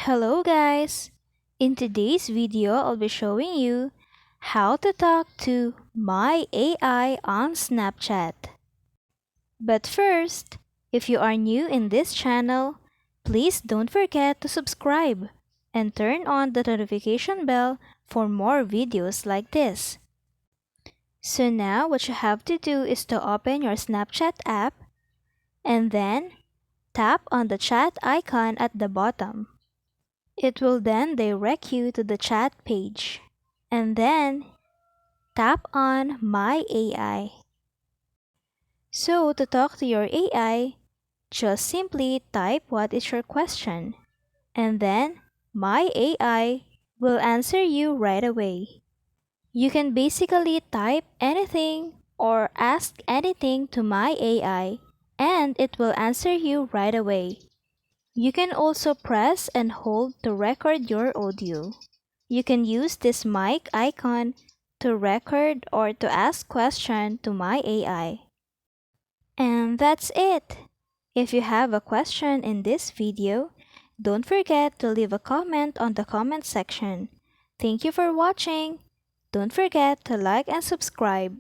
Hello guys! In today's video, I'll be showing you how to talk to My AI on Snapchat. But first, if you are new in this channel, please don't forget to subscribe and turn on the notification bell for more videos like this. So now what you have to do is to open your Snapchat app and then tap on the chat icon at the bottom. It will then direct you to the chat page. And then tap on My AI. So to talk to your AI, just simply type what is your question. And then My AI will answer you right away. You can basically type anything or ask anything to My AI and it will answer you right away. You can also press and hold to record your audio. You can use this mic icon to record or to ask questions to My AI. And that's it. If you have a question in this video, don't forget to leave a comment on the comment section. Thank you for watching. Don't forget to like and subscribe.